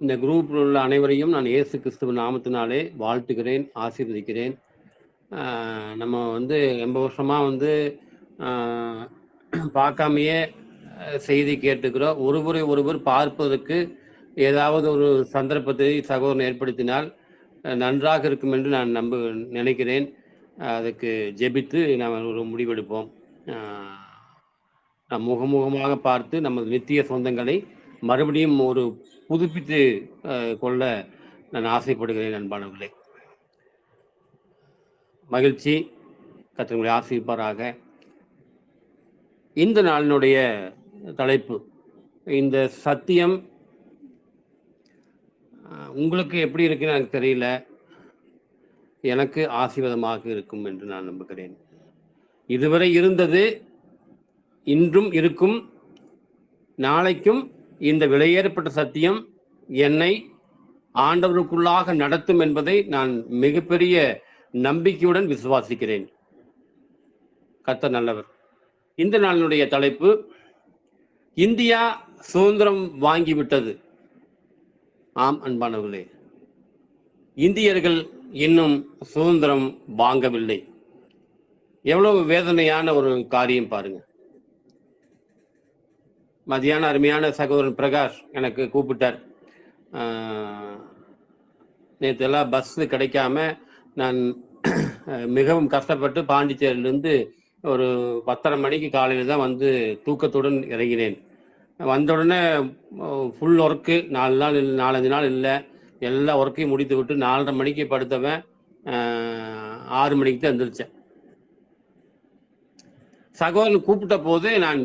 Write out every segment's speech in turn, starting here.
இந்த குரூப்பில் உள்ள அனைவரையும் நான் இயேசு கிறிஸ்துவ நாமத்தினாலே வாழ்த்துகிறேன், ஆசீர்வதிக்கிறேன். நம்ம வந்து ரொம்ப வருஷமாக வந்து பார்க்காமையே செய்தி கேட்டுக்கிறோம். ஒருவர் பார்ப்பதற்கு ஏதாவது ஒரு சந்தர்ப்பத்தை சகோதரன் ஏற்படுத்தினால் நன்றாக இருக்கும் என்று நான் நினைக்கிறேன். அதுக்கு ஜெபித்து நாம் ஒரு முடிவெடுப்போம். நாம் முகமுகமாக பார்த்து நமது நித்திய சொந்தங்களை மறுபடியும் ஒரு புதுப்பித்து கொள்ள நான் ஆசைப்படுகிறேன். அன்பானவர்களே, மகிழ்ச்சி. கர்த்தர் ஆசீர்வதிப்பாராக. இந்த நாளினுடைய தலைப்பு, இந்த சத்தியம் உங்களுக்கு எப்படி இருக்குன்னு எனக்கு தெரியல, எனக்கு ஆசீர்வாதமாக இருக்கும் என்று நான் நம்புகிறேன். இதுவரை இருந்தது, இன்றும் இருக்கும், நாளைக்கும் இந்த விலையேறப்பட்ட சத்தியம் என்னை ஆண்டவருக்குள்ளாக நடத்தும் என்பதை நான் மிகப்பெரிய நம்பிக்கையுடன் விசுவாசிக்கிறேன். கர்த்தர் நல்லவர். இந்த நாளினுடைய தலைப்பு, இந்தியா சுதந்திரம் வாங்கிவிட்டது. ஆம் அன்பானவர்களே, இந்தியர்கள் இன்னும் சுதந்திரம் வாங்கவில்லை. எவ்வளவு வேதனையான ஒரு காரியம் பாருங்க. மதியான அருமையான சகோதரன் பிரகாஷ் எனக்கு கூப்பிட்டார். நேற்றெல்லாம் பஸ்ஸு கிடைக்காம நான் மிகவும் கஷ்டப்பட்டு பாண்டிச்சேரியிலேருந்து ஒரு 10:30 மணிக்கு காலையில் தான் வந்து தூக்கத்துடன் இறங்கினேன். வந்தவுடனே ஃபுல் ஒர்க்கு, 4-5 நாள் இல்லை, எல்லா ஒர்க்கையும் முடித்து விட்டு 4:30 மணிக்கு படுத்தவன் 6 மணிக்கு தான் எழுந்திரிச்சேன். சகோதரன் கூப்பிட்ட போது நான்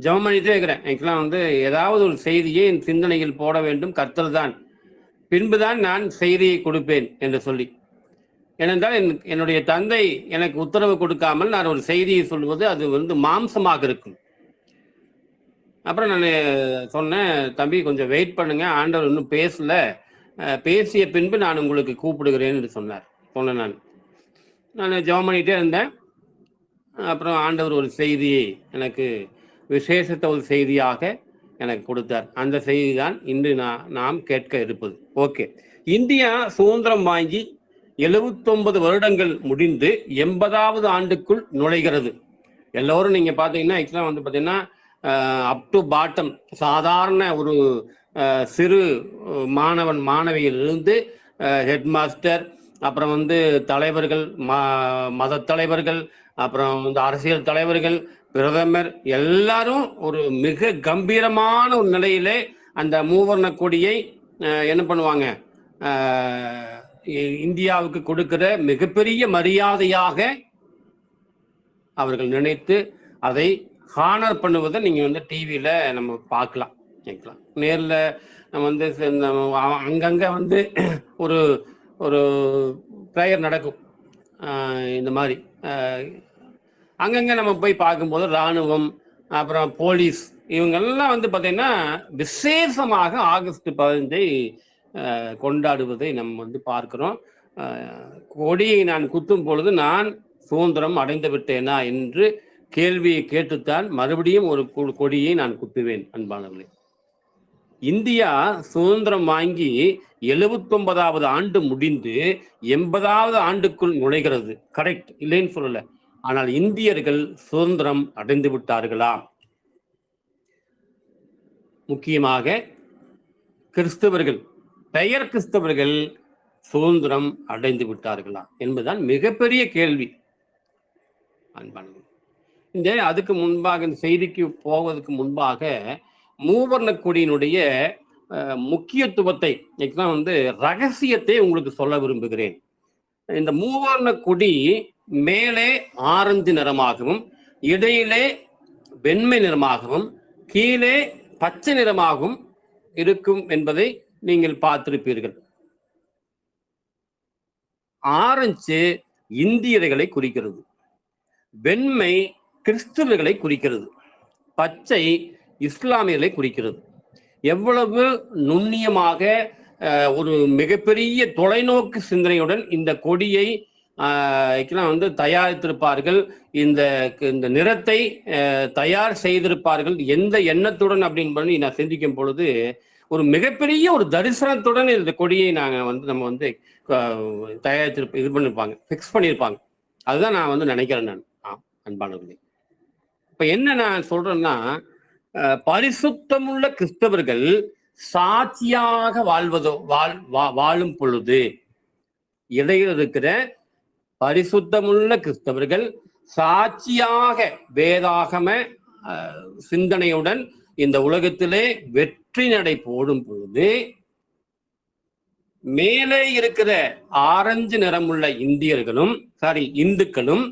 ஜெபம் பண்ணிட்டே இருக்கிறேன். எனக்குலாம் வந்து ஏதாவது ஒரு செய்தியை என் சிந்தனையில் போட வேண்டும், கர்த்தர் தான், பின்புதான் நான் செய்தியை கொடுப்பேன் என்று சொல்லி. ஏனென்றால் என்னுடைய தந்தை எனக்கு உத்தரவு கொடுக்காமல் நான் ஒரு செய்தியை சொல்வது அது வந்து மாம்சமாக இருக்கும். அப்புறம் நான் சொன்னேன், தம்பி கொஞ்சம் வெயிட் பண்ணுங்க, ஆண்டவர் இன்னும் பேசல, பேசிய பின்பு நான் உங்களுக்கு கூப்பிடுகிறேன் என்று சொன்னேன். நான் ஜெபம் பண்ணிகிட்டே இருந்தேன். அப்புறம் ஆண்டவர் ஒரு செய்தியை எனக்கு விசேஷத்த ஒரு செய்தியாக எனக்கு கொடுத்தார். அந்த செய்தி தான் இன்று நாம் கேட்க இருப்பது. ஓகே, இந்தியா சுதந்திரம் வாங்கி 79 வருடங்கள் முடிந்து 80வது ஆண்டுக்குள் நுழைகிறது. எல்லோரும் நீங்க பாத்தீங்கன்னா ஆக்சுவலா வந்து பாத்தீங்கன்னா அப் டு பாட்டம், சாதாரண ஒரு சிறு மாணவியிலிருந்து ஹெட் மாஸ்டர், அப்புறம் வந்து தலைவர்கள், மத தலைவர்கள், அப்புறம் வந்து அரசியல் தலைவர்கள், பிரதமர், எல்லாரும் ஒரு மிக கம்பீரமான ஒரு நிலையிலே அந்த மூவர்ண கொடியை என்ன பண்ணுவாங்க, இந்தியாவுக்கு கொடுக்கிற மிகப்பெரிய மரியாதையாக அவர்கள் நினைத்து அதை ஹானர் பண்ணுவதை நீங்க வந்து டிவியில நம்ம பார்க்கலாம். நேரில் நம்ம வந்து அங்கங்க வந்து ஒரு ஒரு ப்ரேயர் நடக்கும். இந்த மாதிரி அங்கங்க நம்ம போய் பார்க்கும்போது இராணுவம், அப்புறம் போலீஸ், இவங்கெல்லாம் வந்து பார்த்தீங்கன்னா விசேஷமாக ஆகஸ்ட் 15 கொண்டாடுவதை நம்ம வந்து பார்க்கிறோம். கொடியை நான் குத்தும் பொழுது நான் சுதந்திரம் அடைந்து விட்டேனா என்று கேள்வியை கேட்டுத்தான் மறுபடியும் ஒரு கொடியை நான் குத்துவேன். அன்பானவர்களே, இந்தியா சுதந்திரம் வாங்கி 79வது ஆண்டு முடிந்து 80வது ஆண்டுக்குள் நுழைகிறது. கரெக்ட், இல்லைன்னு சொல்லல. ஆனால் இந்தியர்கள் சுதந்திரம் அடைந்து விட்டார்களா? முக்கியமாக கிறிஸ்தவர்கள், பெயர் கிறிஸ்தவர்கள் சுதந்திரம் அடைந்து விட்டார்களா என்பதுதான் மிகப்பெரிய கேள்வி. அன்பானவர்களே, அதுக்கு முன்பாக, இந்த செய்திக்கு போவதற்கு முன்பாக மூவர்ண கொடியினுடைய முக்கியத்துவத்தை, வந்து ரகசியத்தை உங்களுக்கு சொல்ல விரும்புகிறேன். இந்த மூவர்ண கொடி மேலே ஆரஞ்சு நிறமாகவும், இடையிலே வெண்மை நிறமாகவும், கீழே பச்சை நிறமாகவும் இருக்கும் என்பதை நீங்கள் பார்த்திருப்பீர்கள். ஆரஞ்சு இந்தியர்களை குறிக்கிறது, வெண்மை கிறிஸ்தவர்களை குறிக்கிறது, பச்சை இஸ்லாமியர்களை குறிக்கிறது. எவ்வளவு நுண்ணியமாக ஒரு மிகப்பெரிய தொலைநோக்கு சிந்தனையுடன் இந்த கொடியை வந்து தயாரித்திருப்பார்கள். இந்த நிறத்தை தயார் செய்திருப்பார்கள். எந்த எண்ணத்துடன் அப்படின்னு பண்ணி நான் சிந்திக்கும் பொழுது ஒரு மிகப்பெரிய ஒரு தரிசனத்துடன் இந்த கொடியை நம்ம தயாரித்து இது பண்ணிருப்பாங்க, ஃபிக்ஸ் பண்ணியிருப்பாங்க. அதுதான் நான் நினைக்கிறேன் நான். அன்பானவர்களே, இப்ப என்ன நான் சொல்றேன்னா, பரிசுத்தமுள்ள கிறிஸ்தவர்கள் சாட்சியாக வாழும் பொழுது, இடையில் இருக்கிற பரிசுத்தமுள்ள கிறிஸ்தவர்கள் சாட்சியாக வேதாகம சிந்தனையுடன் இந்த உலகத்திலே வெற்றி நடை போடும் பொழுது, மேலே இருக்கிற ஆரஞ்சு நிறமுள்ள இந்துக்களும்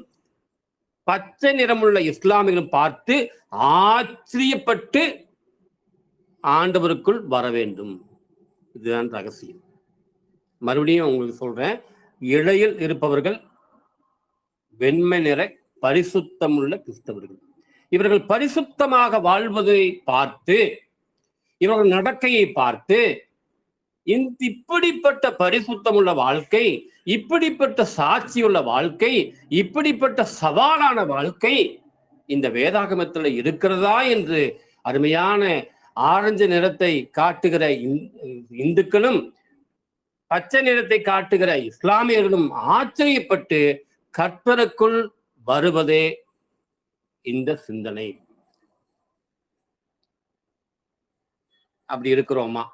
பச்சை நிறமுள்ள இஸ்லாமியர்களும் பார்த்து ஆச்சரியப்பட்டு ஆண்டவருக்குள் வர வேண்டும். இதுதான் ரகசியம். மறுபடியும் உங்களுக்கு சொல்றேன், இடையில் இருப்பவர்கள் வெண்மை நிற பரிசுத்தமுள்ள கிறிஸ்தவர்கள். இவர்கள் பரிசுத்தமாக வாழ்வதை பார்த்து, இவர்கள் நடக்கையை பார்த்து, இப்படிப்பட்ட பரிசுத்தமுள்ள வாழ்க்கை, இப்படிப்பட்ட சாட்சியுள்ள வாழ்க்கை, இப்படிப்பட்ட சவாலான வாழ்க்கை இந்த வேதாகமத்தில் இருக்கிறதா என்று அருமையான ஆரஞ்சு நிறத்தை காட்டுகிற இந்துக்களும் பச்சை நிறத்தை காட்டுகிற இஸ்லாமியர்களும் ஆச்சரியப்பட்டு கர்த்தருக்குள் வருவதே இந்த சிந்தனை. அப்படி இருக்கிறோமா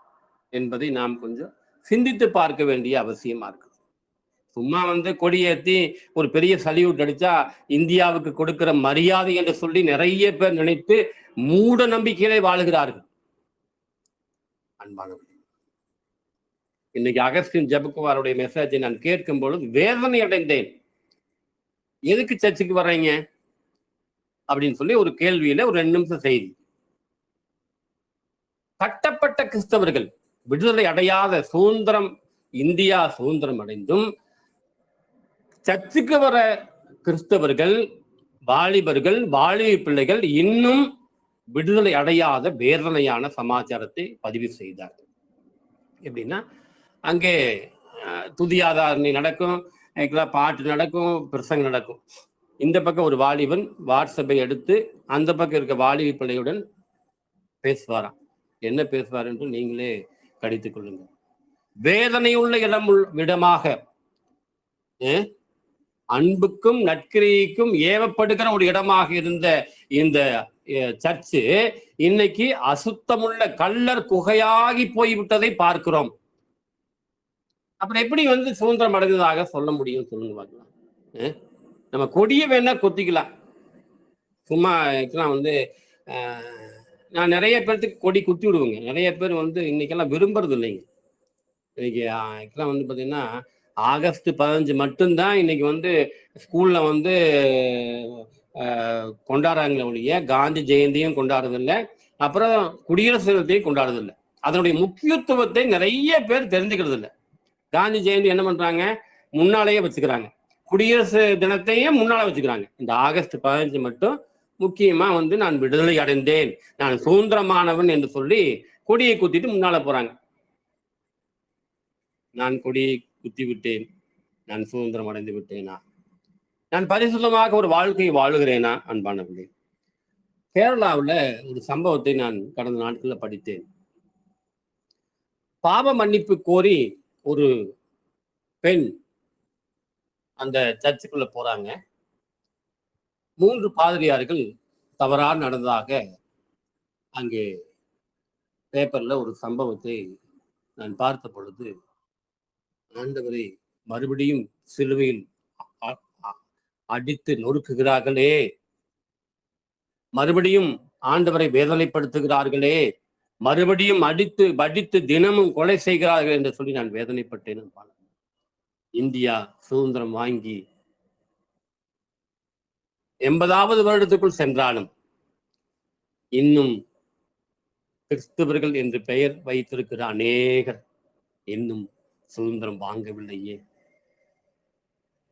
என்பதை நாம் கொஞ்சம் சிந்தித்து பார்க்க வேண்டிய அவசியமா இருக்கு. சும்மா கொடியேற்றி ஒரு பெரிய சல்யூட் அடிச்சா இந்தியாவுக்கு கொடுக்கிற மரியாதை என்று சொல்லி நிறைய பேர் நினைத்து மூட நம்பிக்கையிலே வாழுகிறார்கள். அன்பானவர்களே, இன்னைக்கு அகஸ்டின் ஜெபக்குமாருடைய மெசேஜை நான் கேட்கும் பொழுது வேதனை அடைந்தேன். எதுக்கு சர்ச்சுக்கு வர்றீங்க அப்படின்னு சொல்லி ஒரு கேள்வியில ஒரு 2 நிமிஷம் செய்தி. கட்டப்பட்ட கிறிஸ்தவர்கள், விடுதலை அடையாத இந்தியா சுதந்திரம் அடைந்தும் சர்ச்சுக்கு வர கிறிஸ்தவர்கள், வாலிபர்கள், வாலிப பிள்ளைகள் இன்னும் விடுதலை அடையாத வேதனையான சமாச்சாரத்தை பதிவு செய்தார்கள். எப்படின்னா, அங்கே துதியாதாரணை நடக்கும், பாட்டு நடக்கும், பிரசங்கம் நடக்கும். இந்த பக்கம் ஒரு வாலிபன் வாட்ஸ்அப்பை எடுத்து அந்த பக்கம் இருக்க வாலிப பிள்ளையுடன் பேசுவாராம். என்ன பேசுவார் என்று நீங்களே கடித்துக் கொள்ளுங்க. வேதனையுள்ள இடமாக, அன்புக்கும் நற்கிரியைக்கும் ஏவப்படுகிற ஒரு இடமாக இருந்த இந்த சர்ச்சு இன்னைக்கு அசுத்தமுள்ள கள்ளர் குகையாகி போய்விட்டதை பார்க்கிறோம். அப்புறம் எப்படி சுதந்திரம் அடைந்ததாக சொல்ல முடியும்? சொல்லுங்க பார்க்கலாம். நம்ம கொடியை வேணா கொத்திக்கலாம். சும்மா நான் நிறைய பேர்த்துக்கு கொடி குத்தி விடுவேங்க. நிறைய பேர் இன்னைக்கெல்லாம் விரும்புறது இல்லைங்க. இன்னைக்கு பார்த்தீங்கன்னா ஆகஸ்ட் 15 மட்டும்தான் இன்னைக்கு ஸ்கூல்ல கொண்டாடுறாங்களே ஒழிய காந்தி ஜெயந்தியும் கொண்டாடுறதில்லை, அப்புறம் குடியரசு தினத்தையும் கொண்டாடுறதில்லை. அதனுடைய முக்கியத்துவத்தை நிறைய பேர் தெரிஞ்சுக்கிறது இல்லை. காந்தி ஜெயந்தி என்ன பண்றாங்க? முன்னாலேயே வச்சுக்கிறாங்க. குடியரசு தினத்தையும் முன்னால வச்சுக்கிறாங்க. இந்த ஆகஸ்ட் 15 மட்டும் முக்கியமா நான் விடுதலை அடைந்தேன், நான் சுதந்திரமானவன் என்று சொல்லி கொடியை குத்திட்டு முன்னால போறாங்க. நான் கொடியை குத்தி விட்டேன், நான் சுதந்திரம் அடைந்து விட்டேனா? நான் பரிசுத்தமாக ஒரு வாழ்க்கையை வாழுகிறேனா? அன்பானவர்களே, கேரளாவில் ஒரு சம்பவத்தை நான் கடந்த நாட்களில் படித்தேன். பாவ மன்னிப்பு கோரி ஒரு பெண் அந்த சர்ச்சுக்குள்ள போறாங்க. 3 பாதிரியார்கள் தவறாக நடந்ததாக அங்கே பேப்பர்ல ஒரு சம்பவத்தை நான் பார்த்த பொழுது, ஆண்டவரை மறுபடியும் சிலுவையில் அடித்து நொறுக்குகிறார்களே, மறுபடியும் ஆண்டவரை வேதனைப்படுத்துகிறார்களே, மறுபடியும் அடித்து தினமும் கொலை செய்கிறார்கள் என்று சொல்லி நான் வேதனைப்பட்டேன். இந்தியா சுதந்திரம் வாங்கி 80வது வருடத்துக்குள் சென்றாலும் இன்னும் கிறிஸ்தவர்கள் என்று பெயர் வைத்திருக்கிற அநேகர் இன்னும் சுதந்திரம் வாங்கவில்லையே.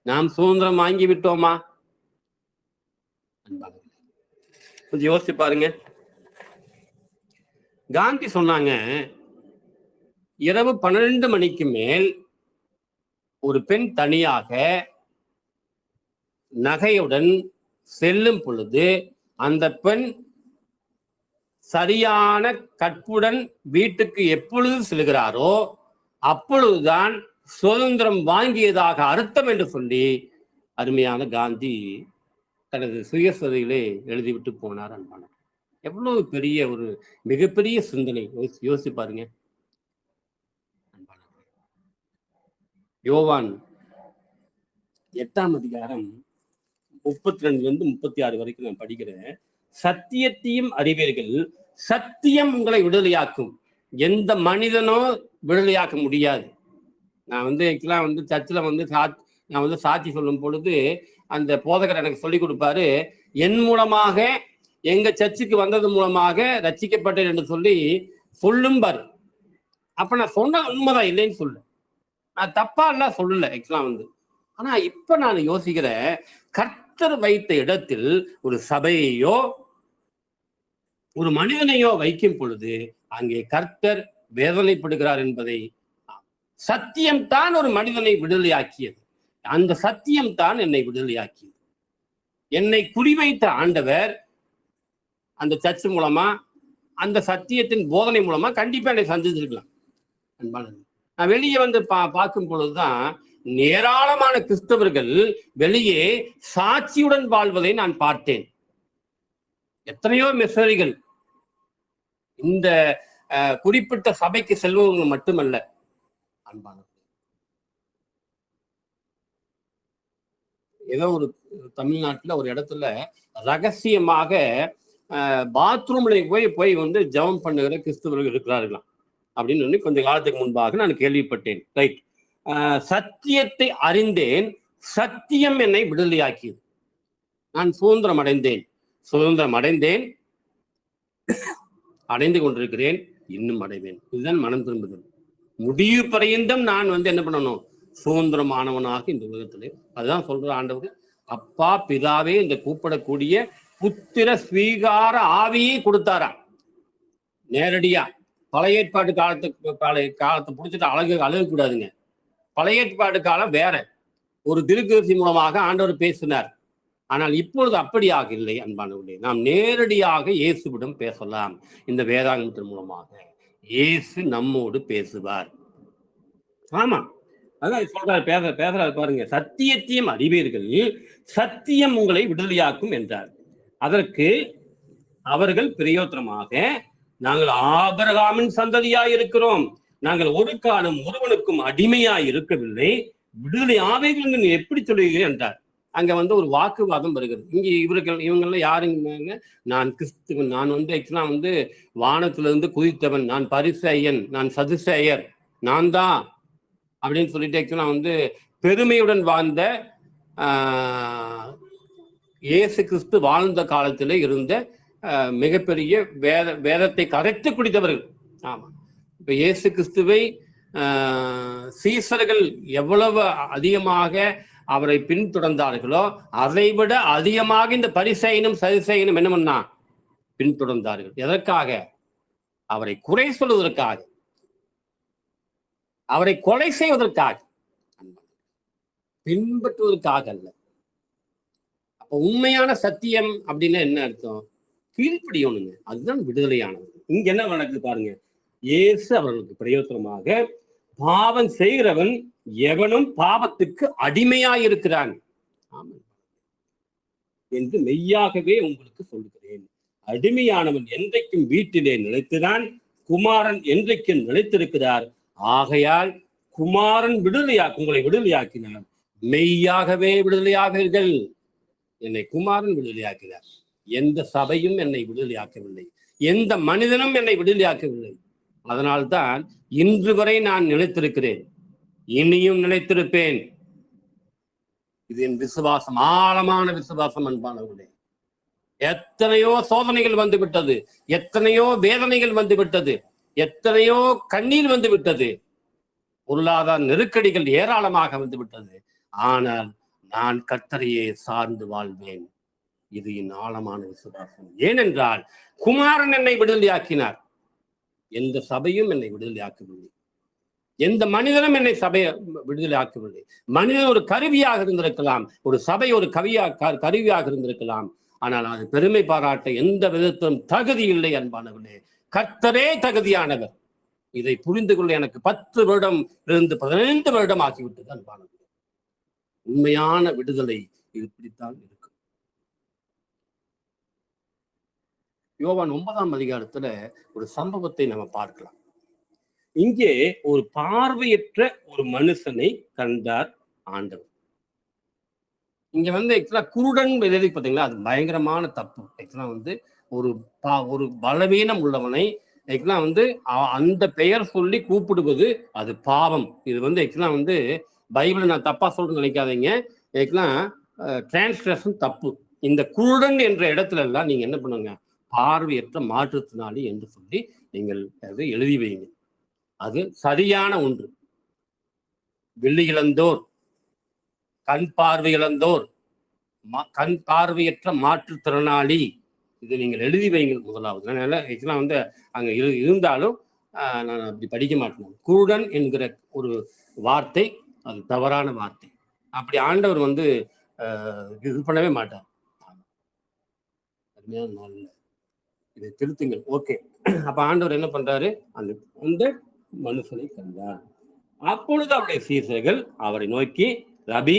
நாம் சுதந்திரம் வாங்கி விட்டோமா? கொஞ்சம் யோசிச்சு பாருங்க. காந்தி சொன்னாங்க, இரவு 12 மணிக்கு மேல் ஒரு பெண் தனியாக நகையுடன் செல்லும் பொழுது அந்த பெண் சரியான கற்புடன் வீட்டுக்கு எப்பொழுது செல்கிறாரோ அப்பொழுதுதான் சுதந்திரம் வாங்கியதாக அர்த்தம் என்று சொல்லி அருமையான காந்தி தனது சுயசரியிலே எழுதிவிட்டு போனார். அன்பான எவ்வளவு பெரிய ஒரு மிகப்பெரிய சிந்தனை, யோசிச்சு பாருங்க. யோவான் 8ஆம் அதிகாரம் 32-36 வரைக்கும் நான் படிக்கிறேன். சத்தியத்தையும் அறிவீர்கள், சத்தியம் உங்களை விடுதலையாக்கும். எந்த மனிதனோ விடுதலையாக்க முடியாது. நான் சர்ச்சில் நான் சாட்சி சொல்லும் பொழுது அந்த போதகர் எனக்கு சொல்லி கொடுப்பாரு, என் மூலமாக எங்க சர்ச்சுக்கு வந்தது மூலமாக ரட்சிக்கப்பட்டேன் என்று சொல்லி சொல்லும்பாரு. அப்ப நான் சொன்ன உண்மைதான், இல்லைன்னு சொல்லு, நான் தப்பா எல்லாம் சொல்லல. ஆனா இப்ப நான் யோசிக்கிறேன், கர்த்தர் வைத்த இடத்தில் ஒரு சபையையோ ஒரு மனிதனையோ வைக்கும் பொழுது அங்கே கர்த்தர் வேதனைப்படுகிறார் என்பதை, சத்தியம் தான் ஒரு மனிதனை விடுதலையாக்கியது. அந்த சத்தியம் தான் என்னை விடுதலையாக்கியது. என்னை குறிவைத்த ஆண்டவர் அந்த சர்ச் மூலமா, அந்த சத்தியத்தின் போதனை மூலமா கண்டிப்பா என்னை சந்திச்சிருக்கலாம். அன்பானது, நான் வெளியே பார்க்கும் பொழுதுதான் ஏராளமான கிறிஸ்தவர்கள் வெளியே சாட்சியுடன் வாழ்வதை நான் பார்த்தேன். எத்தனையோ மிஷனரிகள் இந்த குறிப்பிட்ட சபைக்கு செல்வவங்க மட்டுமல்ல, அன்பான ஏதோ ஒரு தமிழ்நாட்டுல ஒரு இடத்துல ரகசியமாக பாத்ரூம்ல போய் ஜெபம் பண்ணுகிற கிறிஸ்தவர்கள் இருக்கிறார்களாம் அப்படின்னு சொல்லி கொஞ்ச காலத்துக்கு முன்பாக நான் கேள்விப்பட்டேன். ரைட், சத்தியத்தை அறிந்தேன், சத்தியம் என்னை விடுதலையாக்கியது. நான் சுதந்திரம் அடைந்தேன், அடைந்து கொண்டிருக்கிறேன், இன்னும் அடைவேன். இதுதான் மனம் திரும்புதல். முடிவு பரியந்தம் நான் என்ன பண்ணணும், சுதந்திரமானவனாக இந்த உலகத்திலே. அதுதான் சொல்ற ஆண்டவர், அப்பா பிதாவே இந்த கூப்பிடக்கூடிய புத்திர ஸ்வீகார ஆவியை கொடுத்தாரா நேரடியா. பழைய ஏற்பாடு காலத்தை பிடிச்சிட்டு அழகு கூடாதுங்க. பழைய ஏற்பாடு காலம் வேற, ஒரு தீர்க்கதரிசி மூலமாக ஆண்டவர் பேசினார். ஆனால் இப்பொழுது அப்படியாக இல்லை அன்பானவர்களே. நாம் நேரடியாக இயேசுவிடம் பேசலாம். இந்த வேதாகமத்தின் மூலமாக இயேசு நம்மோடு பேசுவார். ஆமா, அதான் சொல்றாரு, பேசுறாரு பாருங்க. சத்தியத்தையும் அறிவீர்கள், சத்தியம் உங்களை விடுதலையாக்கும் என்றார். அதற்கு அவர்கள் பிரயோஜனமாக, நாங்கள் ஆபிரகாமின் சந்ததியாய் இருக்கிறோம், நாங்கள் ஒரு காலம் ஒருவனுக்கும் அடிமையாய் இருக்கவில்லை, விடுதலை ஆவைகள் எப்படி சொல்லுகிறீர்கள் என்றார். அங்க ஒரு வாக்குவாதம் வருகிறது. இங்க இவங்கெல்லாம் யாருங்க, நான் கிறிஸ்துவன், நான் வானத்திலிருந்து குதித்தவன், நான் பரிசேயன், நான் சதுசேயர், நான் தான் அப்படின்னு சொல்லிட்டு பெருமையுடன் வாழ்ந்த இயேசு கிறிஸ்து வாழ்ந்த காலத்தில் இருந்த மிகப்பெரிய வேதத்தை கரைத்து குடித்தவர்கள். ஆமா, இப்ப இயேசு கிறிஸ்துவை சீசர்கள் எவ்வளவு அதிகமாக அவரை பின்தொடர்ந்தார்களோ அதை விட அதிகமாக இந்த பரிசேயனும் சதுசேயனும் என்ன பண்ணா பின்தொடர்ந்தார்கள். எதற்காக? அவரை குறை சொல்வதற்காக, அவரை கொலை செய்வதற்காக, பின்பற்றுவதற்காக அல்ல. அப்ப உண்மையான சத்தியம் அப்படின்னா என்ன அர்த்தம்? கீழ்ப்படியணுங்க, அதுதான் விடுதலையானது. இங்க என்ன நடக்குது பாருங்க. இயேசு அவர்களுக்கு பிரயோஜனமாக, பாவம் செய்கிறவன் எவனும் பாவத்துக்கு அடிமையாயிருக்கிறான் என்று மெய்யாகவே உங்களுக்கு சொல்லுகிறேன். அடிமையானவன் என்றைக்கும் வீட்டிலே நிலைத்துதான், குமாரன் என்றைக்கும் நிலைத்திருக்கிறார். ஆகையால் குமாரன் உங்களை விடுதலையாக்கினார். மெய்யாகவே விடுதலையாகிறீர்கள். என்னை குமாரன் விடுதலையாக்கிறார். எந்த சபையும் என்னை விடுதலையாக்கவில்லை, எந்த மனிதனும் என்னை விடுதலையாக்கவில்லை. அதனால்தான் இன்று வரை நான் நிலைத்திருக்கிறேன், இனியும் நிலைத்திருப்பேன். இது என் விசுவாசம், ஆழமான விசுவாசம் அன்பானவர்களே. எத்தனையோ சோதனைகள் வந்து விட்டது, எத்தனையோ வேதனைகள் வந்து விட்டது, எத்தனையோ கண்ணீர் வந்து விட்டது, பொருளாதார நெருக்கடிகள் ஏராளமாக வந்து விட்டது. ஆனால் நான் கர்த்தரையே சார்ந்து வாழ்வேன். இது என் ஆழமான விசுவாசம். ஏனென்றால் குமாரன் என்னை விடுதலையாக்கினார். எந்த சபையும் என்னை விடுதலையாக்கவில்லை, எந்த மனிதனும் என்னை சபையை விடுதலையாக்கவில்லை. மனிதன் ஒரு கருவியாக இருந்திருக்கலாம், ஒரு சபை ஒரு கருவியாக இருந்திருக்கலாம். ஆனால் அது பெருமை பாராட்ட எந்த விதத்திலும் தகுதி இல்லை அன்பானவர்களே. கர்த்தரே தகுதியானவர். இதை புரிந்து கொள்ள எனக்கு 10 வருடம் இருந்து 15 வருடம் ஆகிவிட்டது அன்பானவர்களே. உண்மையான விடுதலை இப்படித்தான் இருக்கும். யோவான் 9ஆம் அதிகாரத்துல ஒரு சம்பவத்தை நம்ம பார்க்கலாம். இங்கே ஒரு பார்வையற்ற ஒரு மனுஷனை கண்டார் ஆண்டவர். இங்க ஆக்சுவலா குருடன் எழுதி பார்த்தீங்களா, அது பயங்கரமான தப்பு. ஆக்சுவலா ஒரு பலவீனம் உள்ளவனை அந்த பெயர் சொல்லி கூப்பிடுவது அது பாவம். இது ஆக்சுவலா பைபிள் நான் தப்பா சொல்றேன்னு நினைக்காதீங்க. டிரான்ஸ்லேஷன் தப்பு. இந்த குருடன் என்ற இடத்துல எல்லாம் நீங்க என்ன பண்ணுங்க, பார்வையற்ற மாற்றுத்திறனாளி என்று சொல்லி நீங்கள் அதை எழுதி வைங்க. அது சரியான ஒன்று. வெள்ளி இழந்தோர், கண் பார்வை இழந்தோர், கண் பார்வையற்ற மாற்றுத்திறனாளி, இது நீங்கள் எழுதி வைங்கள் முதலாவது. அதனால அங்க இருந்தாலும் நான் அப்படி படிக்க மாட்டேன். குருடன் என்கிற ஒரு வார்த்தை அது தவறான வார்த்தை. அப்படி ஆண்டவர் இது பண்ணவே மாட்டார். இதை திருத்துங்கள். ஓகே, அப்ப ஆண்டவர் என்ன பண்றாரு, அந்த மனுஷனை கண்டார். அப்பொழுது அவருடைய சீசர்கள் அவரை நோக்கி, ரபி,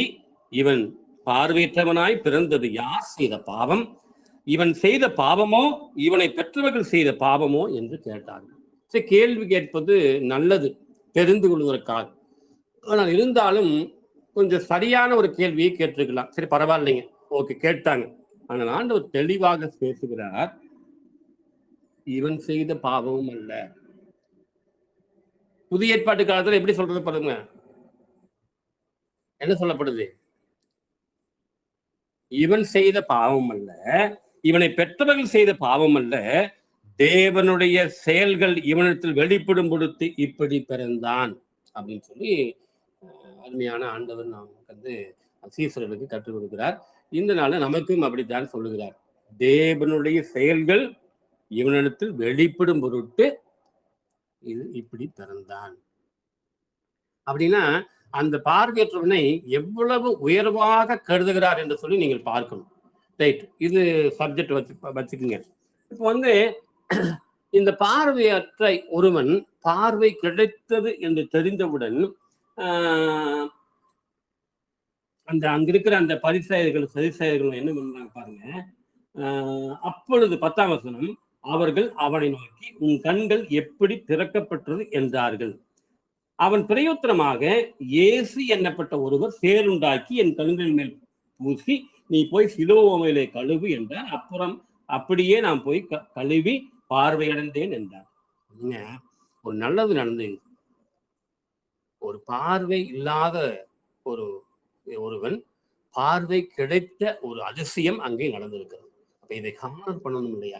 இவன் பார்வையற்றவனாய் பிறந்தது யார் செய்த பாவம்? இவன் செய்த பாவமோ இவனை பெற்றவர்கள் செய்த பாவமோ என்று கேட்டார்கள். சரி, கேள்வி கேட்பது நல்லது, தெரிந்து கொள்வதற்காக. ஆனால் இருந்தாலும் கொஞ்சம் சரியான ஒரு கேள்வியை கேட்டிருக்கலாம். சரி, பரவாயில்லைங்க, ஓகே, கேட்டாங்க. ஆனால் ஆண்டவர் தெளிவாக பேசுகிறார், இவன் செய்த பாவமும் அல்ல. புதிய ஏற்பாட்டு காலத்துல எப்படி சொல்றது பாருங்க, என்ன சொல்லப்படுது? இவன் செய்த பாவம் அல்ல, இவனை பெற்றவர்கள் செய்த பாவம் அல்ல, தேவனுடைய செயல்கள் இவனிடத்தில் வெளிப்படும் பொழுது இப்படி பிறந்தான் அப்படின்னு சொல்லி அருமையான ஆண்டவர் நமக்கு சீசர்களுக்கு கற்றுக் கொடுக்கிறார். இந்த நாள் நமக்கும் அப்படித்தான் சொல்லுகிறார். தேவனுடைய செயல்கள் இவனிடத்தில் வெளிப்படும் பொருட்டு இது இப்படி பிறந்தான். அப்படின்னா அந்த பார்வையற்றவனை எவ்வளவு உயர்வாக கருதுகிறார் என்று சொல்லி நீங்கள் பார்க்கணும். ரைட், இது சப்ஜெக்ட் வச்சுக்கோங்க. இப்போ இந்த பார்வையற்ற ஒருவன் பார்வை கிடைத்தது என்று தெரிந்தவுடன் அங்க இருக்கிற அந்த பரிசேயர்கள் என்ன பண்றாங்க பாருங்க. அப்பொழுது 10ஆம் வசனம், அவர்கள் அவனை நோக்கி, உன் கண்கள் எப்படி திறக்கப்பட்டது என்றார்கள். அவன் பிரயோத்தனமாக, இயேசு என்னப்பட்ட ஒருவர் சேருண்டாக்கி என் கண்களின் மேல் பூசி, நீ போய் சிலோவேலே கழுவு என்றார். அப்புறம் அப்படியே நான் போய் கழுவி பார்வையடைந்தேன் என்றார். ஒரு நல்லது நடந்தது. ஒரு பார்வை இல்லாத ஒருவன் பார்வை கிடைத்த ஒரு அதிசயம் அங்கே நடந்திருக்கிறது. அப்ப இதை காணல் பண்ணணும் இல்லையா?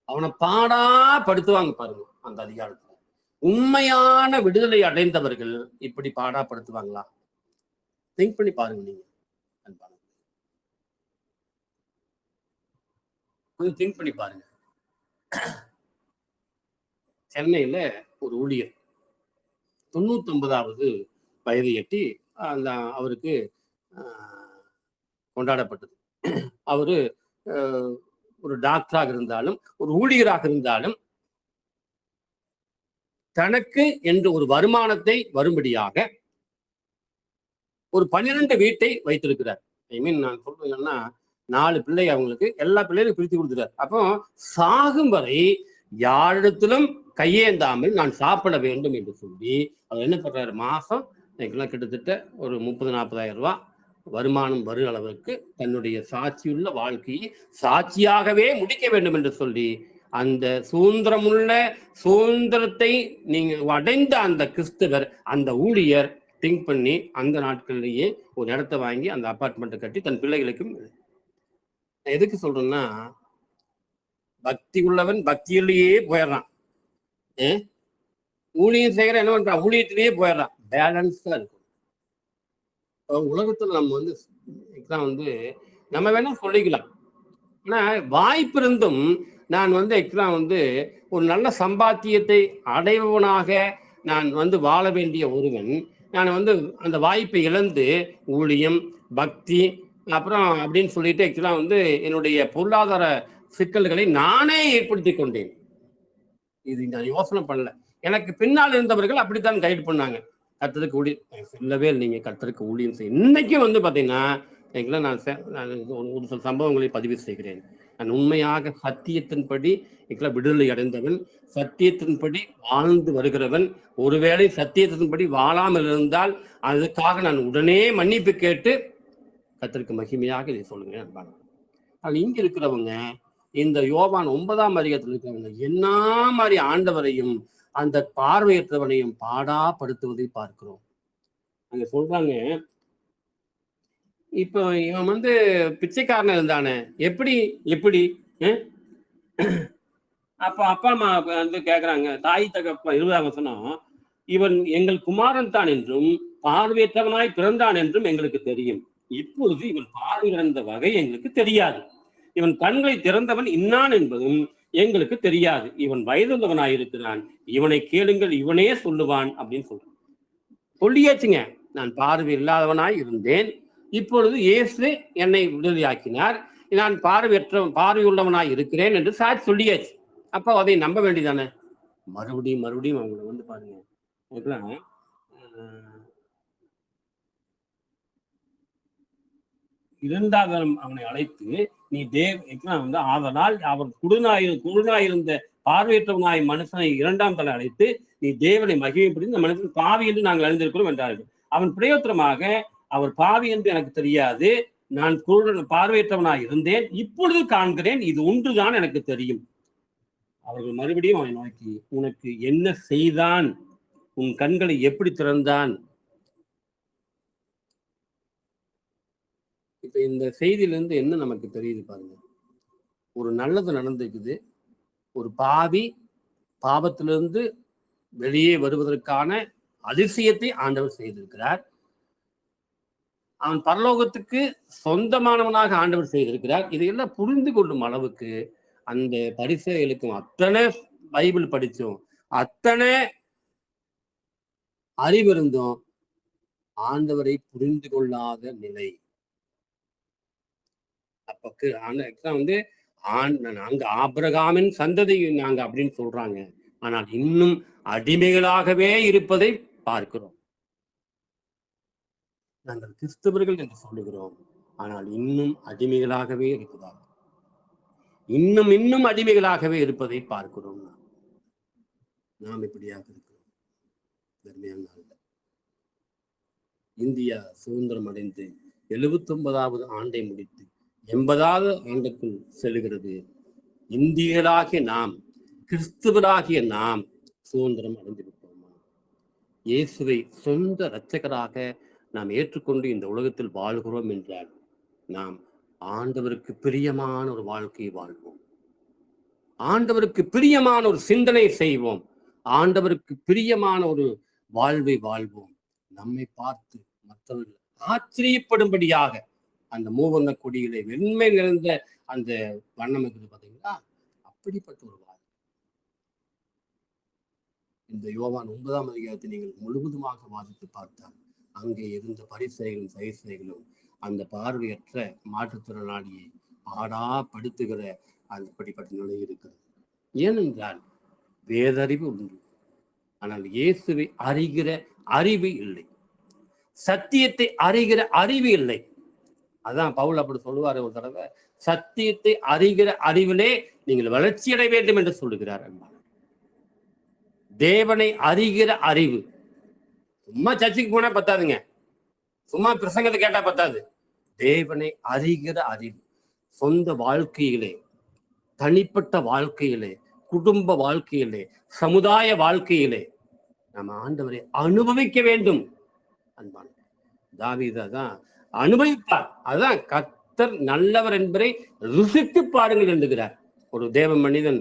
அவனை பாடா படுத்துவாங்க பாருங்க. அந்த அதிகாரத்துல உண்மையான விடுதலை அடைந்தவர்கள் இப்படி பாடாப்படுத்துவாங்களா? திங்க் பண்ணி பாருங்க. நீங்க கொஞ்சம் திங்க் பண்ணி பாருங்க. சென்னையில ஒரு ஊழியர் 99வது வயதை எட்டி அவருக்கு கொண்டாடப்பட்டது. அவரு ஒரு டாக்டராக இருந்தாலும் ஒரு ஊழியராக இருந்தாலும் தனக்கு என்று ஒரு வருமானத்தை வரும்படியாக ஒரு 12 வீட்டை வைத்திருக்கிறார். நான் சொல்றேன்னா 4 பிள்ளை, அவங்களுக்கு எல்லா பிள்ளைகளும் பிரித்து கொடுத்துட்டார். அப்போ சாகும் வரை யாரிடத்திலும் கையேந்தாமல் நான் சாப்பிட வேண்டும் என்று சொல்லி அவர் என்ன பண்றாரு, மாசம் கிட்டத்தட்ட ஒரு 30-40,000 ரூபாய் வருமானம் வரும் அளவுக்கு தன்னுடைய சாட்சியுள்ள வாழ்க்கையை சாட்சியாகவே முடிக்க வேண்டும் என்று சொல்லி அந்த சுதந்திரத்தை நீங்க அடைந்த அந்த கிறிஸ்தவர், அந்த ஊழியர் திங்க் பண்ணி அந்த நாட்களிலேயே ஒரு இடத்தை வாங்கி அந்த அபார்ட்மெண்ட்டை கட்டி தன் பிள்ளைகளுக்கும். எதுக்கு சொல்றேன்னா, பக்தி உள்ளவன் பக்தியிலேயே போயிடுறான். ஊழியம் செய்கிற என்ன பண்றான், ஊழியத்திலேயே போயிடுறான். பேலன்ஸா இருக்கும். உலகத்துல நம்ம நம்ம வேணா சொல்லிக்கலாம். ஆனா வாய்ப்பு இருந்தும் நான் ஒரு நல்ல சம்பாத்தியத்தை அடைவனாக நான் வாழ வேண்டிய ஒருவன், நான் அந்த வாய்ப்பை இழந்து ஊழியம், பக்தி, அப்புறம் அப்படின்னு சொல்லிட்டு ஆக்சுவலா வந்து என்னுடைய பொருளாதார சிக்கல்களை நானே ஏற்படுத்தி கொண்டேன். இது நான் யோசனை பண்ணல. எனக்கு பின்னால் இருந்தவர்கள் அப்படித்தான் கைடு பண்ணாங்க. கர்த்தருக்கு ஊழியம் சொல்லவே இல்லைங்க. கர்த்தருக்கு ஊழியம் செய்ய இன்னைக்கும் வந்து பார்த்தீங்கன்னா, ஆக்சுவலா நான் ஒரு சில சம்பவங்களை பதிவு செய்கிறேன். நான் உண்மையாக சத்தியத்தின்படி ஆக்சுவலா விடுதலை அடைந்தவன், சத்தியத்தின்படி வாழ்ந்து வருகிறவன். ஒருவேளை சத்தியத்தின்படி வாழாமல் இருந்தால் அதுக்காக நான் உடனே மன்னிப்பு கேட்டு கர்த்தருக்கு மகிமையாக இதை சொல்லுங்க அன்பானவர்களே. ஆனா இங்க இருக்கிறவங்க இந்த யோவான் 9ஆம் அதிகாரத்தில் இருக்கிறவங்க என்ன மாதிரி ஆண்டவரையும் அந்த பார்வையற்றவனையும் பாடாப்படுத்துவதை பார்க்கிறோம். அங்க சொல்றாங்க, இப்போ இவன் வந்து பிச்சைக்காரன் இருந்தானே, எப்படி எப்படி அஹ்? அப்ப அப்பா அம்மா வந்து கேக்குறாங்க, தாய் தகப்ப 20ஆம் வசனம், இவன் எங்கள் குமாரன் தான் என்றும் பார்வையற்றவனாய் பிறந்தான் என்றும் எங்களுக்கு தெரியும். இப்பொழுது இவன் பார்வை இழந்த வகை எங்களுக்கு தெரியாது. இவன் கண்களை திறந்தவன் இன்னான் என்பதும் எங்களுக்கு தெரியாது. இவன் வயதுள்ளவனாய் இருக்கிறான், இவனை கேளுங்கள், இவனே சொல்லுவான் அப்படின்னு சொல்றான். சொல்லியாச்சுங்க, நான் பார்வை இல்லாதவனாய் இருந்தேன், இப்பொழுது இயேசு என்னை விடுதலையாக்கினார், நான் பார்வையுள்ளவனாய் இருக்கிறேன் என்று சாட்சி சொல்லியாச்சு. அப்போ அதை நம்ப வேண்டியதானே? மறுபடியும் மறுபடியும் அவங்களை வந்து பாருங்க, இரண்டாவது அவனை அழைத்து நீ வந்து ஆதலால் அவர் குருநாயிருந்த பார்வையற்றவனாய் மனுஷனை 2ஆம் தலை அழைத்து நீ தேவனை மகிமைப்படுத்தி இந்த மனுஷன் பாவி என்று நாங்கள் அறிந்திருக்கிறோம் என்றார்கள். அவன் பிரயோத்தனமாக அவர் பாவி என்று எனக்கு தெரியாது, நான் பார்வையற்றவனாய் இருந்தேன், இப்பொழுது காண்கிறேன், இது ஒன்றுதான் எனக்கு தெரியும். அவர்கள் மறுபடியும் அவனை நோக்கி, உனக்கு என்ன செய்தான், உன் கண்களை எப்படி திறந்தான்? இப்ப இந்த செய்தியிலிருந்து என்ன நமக்கு தெரியுது பாருங்க. ஒரு நல்லது நடந்திருக்குது, ஒரு பாவி பாவத்திலிருந்து வெளியே வருவதற்கான அதிசயத்தை ஆண்டவர் செய்திருக்கிறார். அவன் பரலோகத்துக்கு சொந்தமானவனாக ஆண்டவர் செய்திருக்கிறார். இதையெல்லாம் புரிந்து கொள்ளும் அளவுக்கு அந்த பரிசேயர்களுக்கும் அத்தனை பைபிள் படிச்சோம், அத்தனை அறிவிருந்தும் ஆண்டவரை புரிந்து கொள்ளாத நிலை. அப்பக்கு வந்து நாங்க ஆபிரகாமின் சந்ததி நாங்க அப்படின்னு சொல்றாங்க, ஆனால் இன்னும் அடிமைகளாகவே இருப்பதை பார்க்கிறோம். நாங்கள் கிறிஸ்தவர்கள் என்று சொல்லுகிறோம், ஆனால் இன்னும் அடிமைகளாகவே இருக்கிறார்கள். இன்னும் இன்னும் அடிமைகளாகவே இருப்பதை பார்க்கிறோம். நாம் இப்படியாக இருக்கிறோம். தர்மையான நாள்ல இந்தியா சுதந்திரம் அடைந்து 79வது ஆண்டை முடித்து 80வது ஆண்டுக்குள் செல்கிறது. இந்தியர்களாகிய நாம், கிறிஸ்துவராகிய நாம் சுதந்திரம் அடைந்து விட்டோமா? இயேசுவை சொந்த இரட்சகராக நாம் ஏற்றுக்கொண்டு இந்த உலகத்தில் வாழ்கிறோம் என்றால் நாம் ஆண்டவருக்கு பிரியமான ஒரு வாழ்க்கையை வாழ்வோம், ஆண்டவருக்கு பிரியமான ஒரு சிந்தனை செய்வோம், ஆண்டவருக்கு பிரியமான ஒரு வாழ்வை வாழ்வோம். நம்மை பார்த்து மற்றவர்கள் ஆச்சரியப்படும்படியாக அந்த மூவர்ண கொடியிலே வெண்மை நிறைந்த அந்த வண்ணம் இருக்குது பார்த்தீங்களா, அப்படிப்பட்ட ஒரு வாழ்க்கை. இந்த யோவான் 9ஆம் அதிகாரத்தை நீங்கள் முழுவதுமாக வாசித்து பார்த்தால் அங்கே இருந்த பரிசேயர்களும் சைசேயர்களும் அந்த பார்வையற்ற மாற்றுத்திறனாளியை பாடாப்படுத்துகிற அப்படிப்பட்ட நிலை இருக்கிறது. ஏனென்றால் வேதறிவு உண்டு, ஆனால் இயேசுவை அறிகிற அறிவு இல்லை, சத்தியத்தை அறிகிற அறிவு இல்லை. அதான் பவுல் அப்படி சொல்லுவார் ஒரு தடவை, சத்தியத்தை அறிகிற அறிவிலே நீங்கள் வளர்ச்சி அடைய வேண்டும் என்று சொல்லுகிறார். தேவனை அறிகிற அறிவு. சும்மா சர்ச்சுக்கு போனா பத்தாதுங்க, சும்மா பிரசங்கத்தை கேட்டா பத்தாது. தேவனை அறிகிற அறிவு சொந்த வாழ்க்கையிலே, தனிப்பட்ட வாழ்க்கையிலே, குடும்ப வாழ்க்கையிலே, சமுதாய வாழ்க்கையிலே நம்ம ஆண்டவரை அனுபவிக்க வேண்டும். அன்பான தாவீது தான் அனுபவிப்பார். அதுதான் கர்த்தர் நல்லவர் என்பதை ருசித்து பாருங்கள் என்கிறார். ஒரு தேவ மனிதன்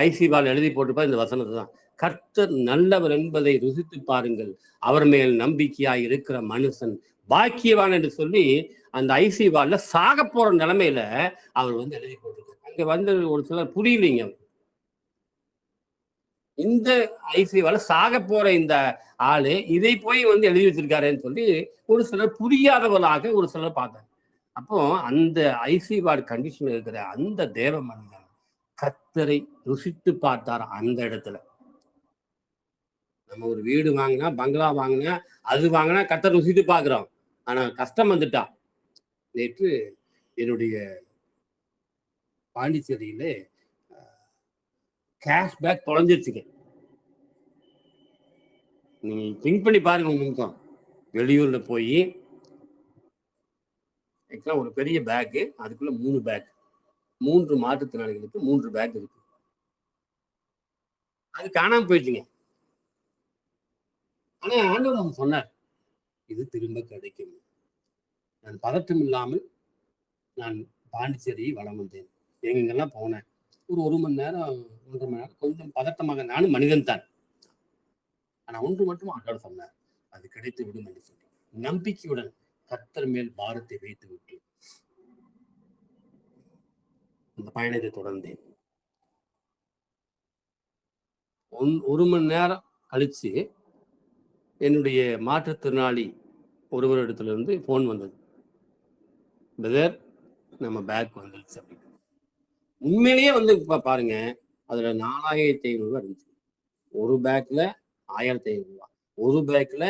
ஐசிவால் எழுதி போட்டுப்பார் இந்த வசனத்தை தான், கர்த்தர் நல்லவர் என்பதை ருசித்து பாருங்கள், அவர் மேல் நம்பிக்கையாய் இருக்கிற மனுஷன் பாக்கியவான் என்று சொல்லி அந்த ஐசிவால்ல சாக போற நிலைமையில அவர் வந்து எழுதி போட்டிருக்கார். அங்க வந்து ஒரு சிலர் புரியலைங்க, இந்த ஐசிவால சாக போற இந்த ஆளு இதை போய் வந்து எழுதி வச்சிருக்காருன்னு சொல்லி ஒரு சிலர் புரியாதவர்களாக ஒரு சிலர் பார்த்தாங்க. அப்போ அந்த ஐசி வார்டு கண்டிஷன்ல இருக்கிற அந்த தேவ மனிதன் கர்த்தரை ருசித்து பார்த்தார். அந்த இடத்துல நம்ம ஒரு வீடு வாங்கினா, பங்களா வாங்கினா, அது வாங்கினா கர்த்தர் ருசித்து பார்க்கிறோம். ஆனா கஷ்டம் வந்துட்டா. நேற்று என்னுடைய பாண்டிச்சேரியில கேஷ்பேக் தொலைஞ்சிருச்சுங்க. நீங்க திங்க் பண்ணி பாருங்க ஒரு நிமிஷம். வெளியூர்ல போய் ஒரு பெரிய பேக்கு, அதுக்குள்ள 3 பேக், 3 மாற்றுத்திறனாளிகளுக்கு 3 பேக் இருக்கு. அது காணாம போயிடுச்சுங்க. ஆனா ஆண்டவர் அவங்க சொன்னார், இது திரும்ப கிடைக்கும். நான் பதட்டம் இல்லாமல் நான் பாண்டிச்சேரியை வலம் வந்தேன். எங்கெங்கெல்லாம் போனேன். ஒரு 1 மணி நேரம் 1.5 மணி நேரம் கொஞ்சம் பதட்டமாக, நானும் மனிதன் தான். ஆனா ஒன்று மட்டும் ஆண்டவர் சொன்னார், அது கிடைத்து விடும் என்று சொல்லி நம்பிக்கையுடன் கர்த்தர் மேல் பாரத்தை வைத்து விட்டு அந்த பயணத்தை தொடர்ந்தேன். 1 மணி நேரம் கழிச்சு என்னுடைய மாற்றுத்திறனாளி ஒருவரிடத்திலிருந்து போன் வந்தது. பிரதர், நம்ம பேக் வந்துருச்சு அப்படின்னு. உண்மையிலேயே வந்து பாருங்க, அதுல 4500 ரூபாய் இருந்துச்சு. ஒரு பேக்ல 1500 ரூபாய், ஒரு பேக்ல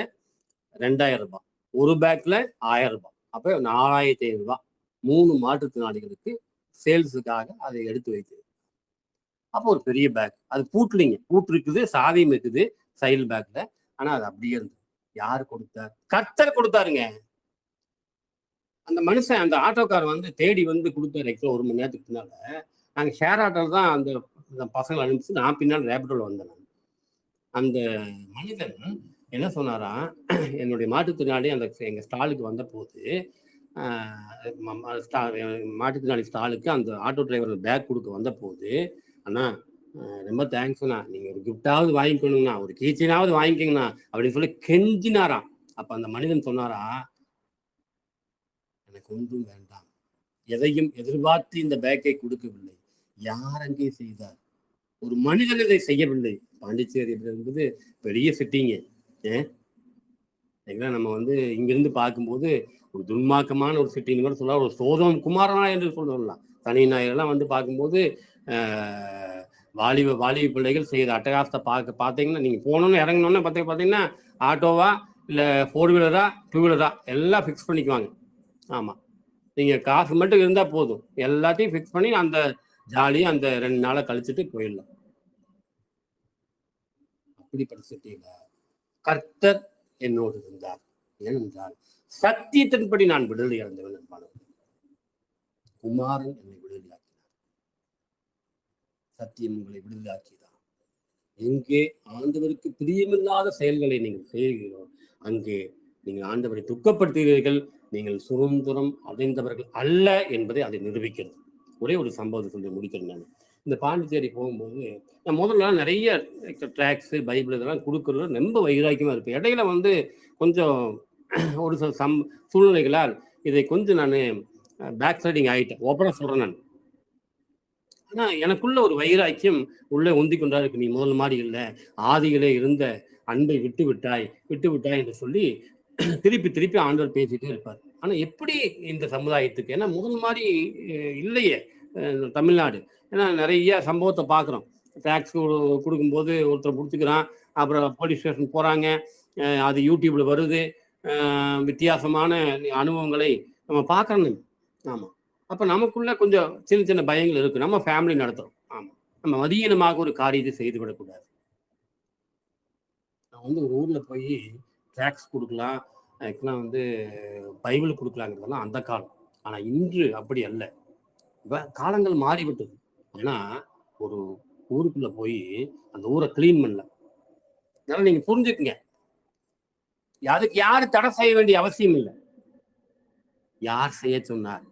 2000 ரூபாய், ஒரு பேக்ல 1000 ரூபாய். அப்ப 4500 ரூபாய் 3 மாற்றுத்திறனாளிகளுக்கு சேல்ஸுக்காக அதை எடுத்து வைத்தது. அப்போ ஒரு பெரிய பேக், அது பூட்லிங்க, பூட்டு இருக்குது, சாவியும் இருக்குது சைல் பேக்ல. ஆனா அது அப்படியே இருந்தது. யாரு கொடுத்தார்? கர்த்தர் கொடுத்தாருங்க. அந்த மனுஷன், அந்த ஆட்டோக்கார் வந்து தேடி வந்து கொடுத்தாரு. 1 மணி நேரத்துக்கு பின்னால நாங்க ஷேர் ஆட்டோல தான் அந்த பசங்களை அனுப்பிச்சு நான் பின்னால் ரேபிடோல வந்தேன். அந்த மனிதன் என்ன சொன்னாரா, என்னுடைய மாற்றுத்திறனாளி அந்த எங்க ஸ்டாலுக்கு வந்த போது மாற்றுத்திறனாளி ஸ்டாலுக்கு அந்த ஆட்டோ டிரைவர் பேக் கொடுக்க வந்த போது, அண்ணா ரொம்ப தேங்க்ஸ்ண்ணா, நீங்க ஒரு கிஃப்டாவது வாங்கிக்கணுங்கண்ணா, ஒரு கீச்சனாவது வாங்கிக்கங்கண்ணா அப்படின்னு சொல்லி கெஞ்சினாராம். அப்ப அந்த மனிதன் சொன்னாரா, எனக்கு ஒன்றும் வேண்டாம், எதையும் எதிர்பார்த்து இந்த பேக்கை கொடுக்கவில்லை, யார் அங்கே செய்தார், ஒரு மனிதன் இதை செய்யவில்லை. பாண்டிச்சேரி என்பது பெரிய சிட்டிங்க. நம்ம வந்து இங்கிருந்து பார்க்கும்போது ஒரு துன்மார்க்கமான ஒரு சிட்டின்னு கூட சொல்லலாம், ஒரு சோதம் குமாரனா என்று சொல்லலாம். சனி ஞாயிறெல்லாம் வந்து பார்க்கும்போது வாலிப பிள்ளைகள் செய்த அட்டகாசத்தை பார்த்தீங்கன்னா, நீங்க போனோன்னு இறங்கணுன்னு பார்த்தீங்கன்னா ஆட்டோவா இல்லை 4 வீலரா 2 வீலரா எல்லாம் ஃபிக்ஸ் பண்ணிக்குவாங்க. ஆமா, நீங்க காசு மட்டும் இருந்தா போதும், எல்லாத்தையும் ஃபிக்ஸ் பண்ணி அந்த ஜாலியாக அந்த 2 நாளை கழிச்சுட்டு போயிடலாம். அப்படிப்பட்ட சிட்டியில கர்த்தர் என்னோடு இருந்தார். ஏனென்றால் சத்தியத்தின்படி நான் விடுதலை அடைந்தவன் என்பானவன். குமாரன் என்னை விடுதலையாக்கினார். சத்தியம் உங்களை விடுதலையாக்கியதான். எங்கே ஆண்டவருக்கு பிரியமில்லாத செயல்களை நீங்கள் செய்கிறீர்களோ அங்கே நீங்கள் ஆண்டவரை துக்கப்படுத்துகிறீர்கள். நீங்கள் சுதந்திரம் அடைந்தவர்கள் அல்ல என்பதை அதை நிரூபிக்கிறது. ஒரே ஒரு சம்பவத்தை சொல்லி முடிக்கிறேன். நான் இந்த பாண்டிச்சேரி போகும்போது நான் முதல்ல நிறைய ட்ராக்ஸு பைபிள் இதெல்லாம் கொடுக்குறது ரொம்ப வைராக்கியமாக இருப்பேன். இடையில வந்து கொஞ்சம் ஒரு சில சூழ்நிலைகளால் இதை கொஞ்சம் நான் பேக் சைடிங் ஆகிட்டேன், ஓப்பனாக சொல்கிறேன் நான். ஆனால் எனக்குள்ள ஒரு வைராக்கியம் உள்ளே உந்தி கொண்டா இருக்கு. நீ முதல் மாதிரி இல்லை, ஆதியிலே இருந்த அன்பை விட்டு விட்டாய் என்று சொல்லி திருப்பி ஆண்டவர் பேசிட்டே இருப்பார். ஆனால் எப்படி இந்த சமுதாயத்துக்கு, ஏன்னா முதல் மாதிரி இல்லையே தமிழ்நாடு. ஏன்னா நிறைய சம்பவத்தை பார்க்குறோம். டேக்ஸ் கொடுக்கும்போது ஒருத்தரை பிடிச்சிக்கிறான், அப்புறம் போலீஸ் ஸ்டேஷன் போகிறாங்க, அது யூடியூப்ல வருது, வித்தியாசமான அனுபவங்களை நம்ம பார்க்கணும். ஆமாம், அப்போ நமக்குள்ள கொஞ்சம் சின்ன சின்ன பயங்கள் இருக்கு. நம்ம ஃபேமிலி நடத்துகிறோம். ஆமாம், நம்ம மதியீனமாக ஒரு காரியத்தை செய்து விடக்கூடாது. நான் வந்து ஒரு ஊரில் போய் டேக்ஸ் கொடுக்கலாம், ஆக்சுவலாக வந்து பைபிள் கொடுக்கலாங்கிறதெல்லாம் அந்த காலம். ஆனால் இன்று அப்படி அல்ல, காலங்கள் மாறிவிட்டது. ஆனா ஒரு ஊருக்குள்ள போய் அந்த ஊரை கிளீன் பண்ணல. அதனால நீங்க புரிஞ்சுக்குங்க, அதுக்கு யாரு தடை செய்ய வேண்டிய அவசியம் இல்லை. யார் செய்ய சொன்னார்?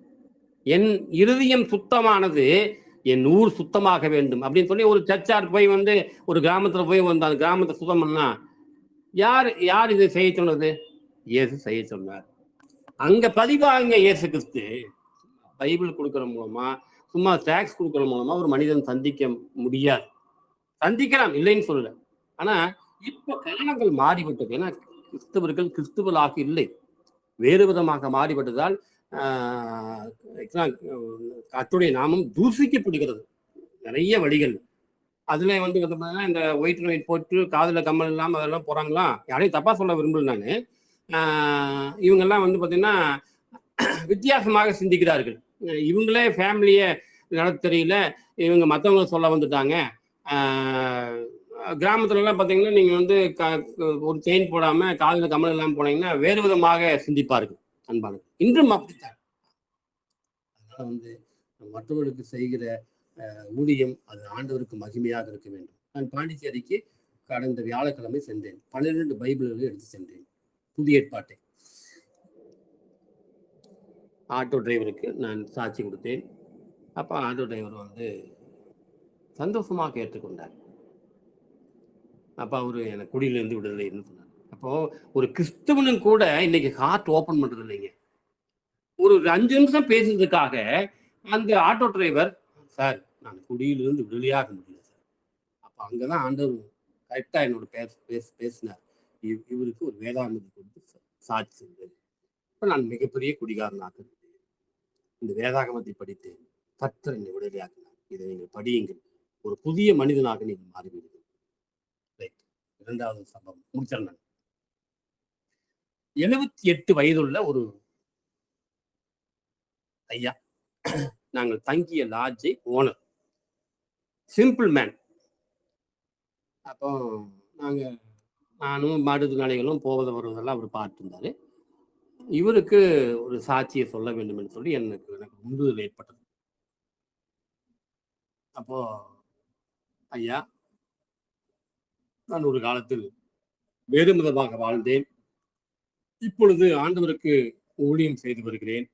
என் இருதயம் சுத்தமானது, என் ஊர் சுத்தமாக வேண்டும் அப்படின்னு சொல்லி ஒரு சர்ச்சார் போய் வந்து ஒரு கிராமத்துல போய் வந்து அந்த கிராமத்தை சுத்தம் பண்ணா யார் இதை செய்ய சொன்னது? இயேசு செய்ய சொன்னார். அங்க பதிவாங்க இயேசு கிறிஸ்து. பைபிள் கொடுக்கற மூலமா, சும்மா டேக்ஸ் கொடுக்கற மூலமா ஒரு மனிதன் சந்திக்க முடியாது. சந்திக்கலாம், இல்லைன்னு சொல்லல. ஆனா இப்ப காலங்கள் மாறிவிட்டது. ஏன்னா கிறிஸ்தவர்கள் கிறிஸ்துவலாக இல்லை, வேறு விதமாக மாறிவிட்டதால் கர்த்தருடைய நாமம் தூசிக்கப்படுகிறது நிறைய வழிகள். அதுல வந்து பார்த்தோம்னா இந்த ஒயிட் ஒயிட் போட்டு காதுல கம்மல் இல்லாமல் அதெல்லாம் போறாங்களா, யாரையும் தப்பா சொல்ல விரும்பல நான். இவங்கெல்லாம் வந்து பார்த்தீங்கன்னா வித்தியாசமாக சிந்திக்கிறார்கள். இவங்களே ஃபேமிலியை நடத்த தெரியல, இவங்க மற்றவங்க சொல்ல வந்துட்டாங்க. கிராமத்துலலாம் பார்த்தீங்கன்னா நீங்கள் வந்து ஒரு செயின் போடாமல் காதில் கம்மல் இல்லாமல் போனீங்கன்னா வேறு விதமாக சிந்திப்பார்கள் அன்பானது. இன்றும் அப்படித்தான். அதனால வந்து மற்றவர்களுக்கு செய்கிற ஊழியம் அது ஆண்டவருக்கு மகிமையாக இருக்க வேண்டும். நான் பாண்டிச்சேரிக்கு கடந்த வியாழக்கிழமை சென்றேன். 12 பைபிள்களை எடுத்து சென்றேன், புதிய ஏற்பாட்டை. ஆட்டோ டிரைவருக்கு நான் சாட்சி கொடுத்தேன். அப்போ ஆட்டோ டிரைவர் வந்து சந்தோஷமாக ஏற்றுக்கொண்டார். அப்போ அவரு எனக்கு குடியிலிருந்து விடுதலைன்னு சொன்னார். அப்போ ஒரு கிறிஸ்தவனும் கூட இன்னைக்கு ஹார்ட் ஓப்பன் பண்றது இல்லைங்க. ஒரு 5 நிமிஷம் பேசுறதுக்காக அந்த ஆட்டோ டிரைவர், சார் நான் குடியிலிருந்து விடுதலையாக முடியல சார். அப்போ அங்கதான் ஆண்டவர் கரெக்டா என்னோட பேசினார். இவருக்கு ஒரு வேதாகமத்தை கொடுத்து சாட்சி செஞ்சது. இப்ப நான் மிகப்பெரிய குடிகாரனாக இருந்தேன். இந்த வேதாகமத்தை படித்தேன். கர்த்தர் என்னை விடுதலையாக்கினார். இதை நீங்கள் படியுங்கள். ஒரு புதிய மனிதனாக நீங்கள் மாறிவிடுங்கள். இரண்டாவது சம்பவம் முடிச்சிருந்தேன். 78 வயதுள்ள ஒரு ஐயா, நாங்கள் தங்கிய லாட்ஜை ஓனர், சிம்பிள் மேன். அப்போ நானும் மாற்றுத்திறனாளிகளும் போவதை வருவதெல்லாம் அவர் பார்த்துருந்தாரு. இவருக்கு ஒரு சாட்சியை சொல்ல வேண்டும் என்று சொல்லி எனக்கு உந்துதல் ஏற்பட்டது. அப்போ ஐயா, நான் ஒரு காலத்தில் வேறு விதமாக வாழ்ந்தேன். இப்பொழுது ஆண்டவருக்கு ஊழியம் செய்து வருகிறேன்.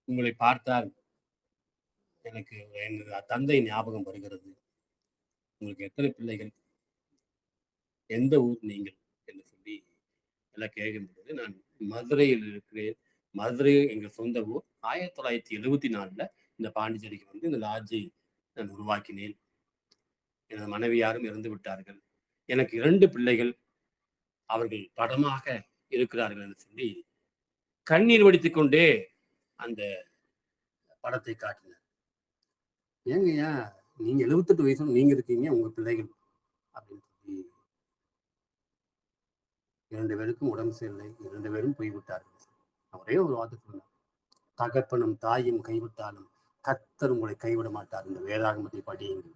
உங்களை பார்த்தால் எனக்கு எனது தந்தை ஞாபகம் வருகிறது. உங்களுக்கு எத்தனை பிள்ளைகள், எந்த ஊர் நீங்கள் என்று சொல்லி எல்லாம் கேட்கும்போது, நான் மதுரையில் இருக்கிறேன். மதுரை எங்கள் சொந்த ஊர். 1974 இந்த பாண்டிச்சேரிக்கு வந்து இந்த லாட்ஜை நான் உருவாக்கினேன். எனது மனைவியாரும் இறந்து விட்டார்கள். எனக்கு 2 பிள்ளைகள், அவர்கள் படமாக இருக்கிறார்கள் என்று சொல்லி கண்ணீர் வடித்துக் கொண்டே அந்த படத்தை காட்டினார். ஏங்கய்யா, நீங்க 78 வயசுல நீங்க இருக்கீங்க, உங்க பிள்ளைகள் அப்படின்னு சொல்லி 2 பேருக்கும் உடம்பு சரியில்லை, 2 பேரும் போய்விட்டார்கள். ஒரே ஒரு வார்த்தை சொன்னார், தகப்பனும் தாயும் கைவிட்டாலும் கர்த்தர் உங்களை கைவிட மாட்டார், இந்த வேதாகமத்தை படியுங்கள்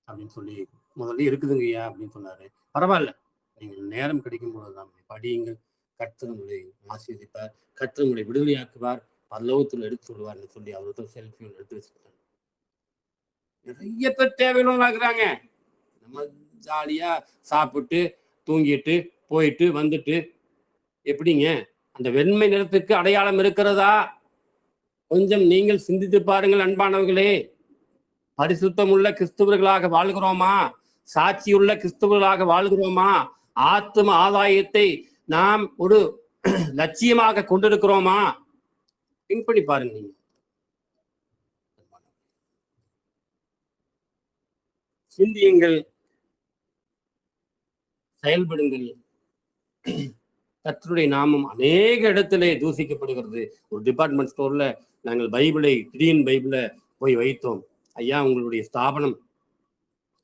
அப்படின்னு சொல்லி முதல்ல இருக்குதுங்கய்யா அப்படின்னு சொன்னாரு. பரவாயில்ல, நீங்கள் நேரம் கிடைக்கும் போதுதான் படியுங்கள், கர்த்தர் உங்களை ஆசீர்வதிப்பார், கர்த்தர் உங்களை விடுதலையாக்குவார், பரலோகத்தில் எடுத்து சொல்லுவார்னு சொல்லி அவருக்கு செல்ஃபி எடுத்து வச்சுட்டாங்க. நிறைய பேர் தேவையில்லாம நம்ம ஜாலியா சாப்பிட்டு தூங்கிட்டு போயிட்டு வந்துட்டு, எப்படிங்க அந்த வெண்மை நிறத்துக்கு அடையாளம் இருக்கிறதா? கொஞ்சம் நீங்கள் சிந்தித்து பாருங்கள் அன்பானவர்களே. பரிசுத்தம் உள்ள கிறிஸ்தவர்களாக வாழ்கிறோமா? சாட்சியுள்ள கிறிஸ்தவர்களாக வாழ்கிறோமா? ஆத்ம ஆதாயத்தை நாம் ஒரு லட்சியமாக கொண்டிருக்கிறோமா? பின்படி பாருங்க. நீங்க சிந்தியுங்கள், செயல்படுங்கள். கர்த்தருடைய நாமம் அநேக இடத்திலே தூசிக்கப்படுகிறது. ஒரு டிபார்ட்மெண்ட் ஸ்டோர்ல நாங்கள் பைபிளை, கிரீன் பைபிளை போய் வைத்தோம். ஐயா, உங்களுடைய ஸ்தாபனம்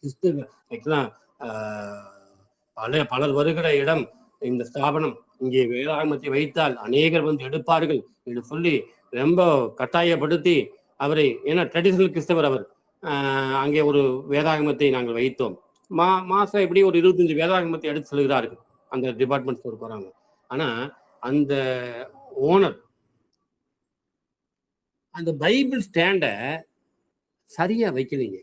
கிறிஸ்தவ பலர் வருகிற இடம் இந்த ஸ்தாபனம், இங்கே வேதாகமத்தை வைத்தால் அநேகர் வந்து எடுப்பார்கள் என்று சொல்லி ரொம்ப கட்டாயப்படுத்தி அவரை, ஏன்னா ட்ரெடிஷனல் கிறிஸ்தவர் அவர், அங்கே ஒரு வேதாகமத்தை நாங்கள் வைத்தோம். மாசம் எப்படி ஒரு 25 வேதாகமத்தை எடுத்து செல்கிறார்கள் அந்த டிபார்ட்மெண்ட் ஸ்டோர் போறாங்க. ஆனா அந்த ஓனர் அந்த பைபிள் ஸ்டாண்ட சரியா வைக்கலீங்க.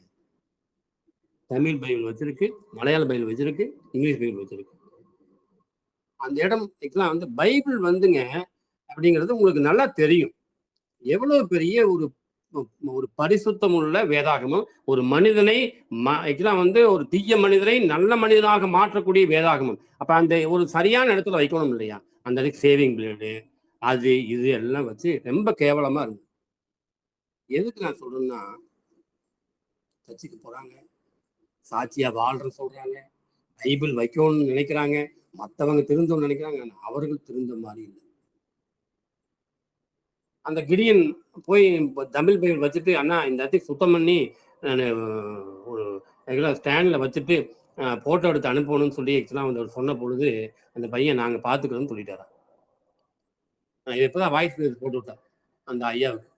தமிழ் பைபிள் வச்சிருக்கு, மலையாள பைபிள் வச்சிருக்கு, இங்கிலீஷ் பைபிள் வச்சிருக்கு. அந்த இடம் வந்து பைபிள் வந்துங்க அப்படிங்கிறது உங்களுக்கு நல்லா தெரியும். எவ்வளவு பெரிய ஒரு பரிசுத்தம் உள்ள வேதாகமம், ஒரு மனிதனை வந்து ஒரு தீய மனிதனை நல்ல மனிதனாக மாற்றக்கூடிய வேதாகமம். அப்ப அந்த ஒரு சரியான இடத்துல வைக்கணும் இல்லையா? அந்த இடத்துக்கு சேவிங் பிளேடு அது இது எல்லாம் வச்சு ரொம்ப கேவலமா இருக்கு. எதுக்கு நான் சொல்றேன்னா, சர்ச்சுக்கு போறாங்க, சாட்சியா வாழ்ற சொல்றாங்க, பைபிள் வைக்கணும்னு நினைக்கிறாங்க, மற்றவங்க திருந்தோம்னு நினைக்கிறாங்க, அவர்கள் திருந்த மாதிரி இல்லை. அந்த கிடியன் போய் தமிழ் பைபிள் வச்சுட்டு, அண்ணா இந்த இடத்துக்கு சுத்தம் பண்ணி நான் ஒரு ஸ்டாண்டில் வச்சுட்டு ஃபோட்டோ எடுத்து அனுப்பணும்னு சொல்லி ஆக்சுவலாக வந்து அவர் சொன்ன பொழுது அந்த பையன் நாங்கள் பார்த்துக்கிறோன்னு சொல்லிட்டாரா. நான் இப்போ தான் வாய்ஸ் போட்டு விட்டேன் அந்த ஐயாவுக்கு.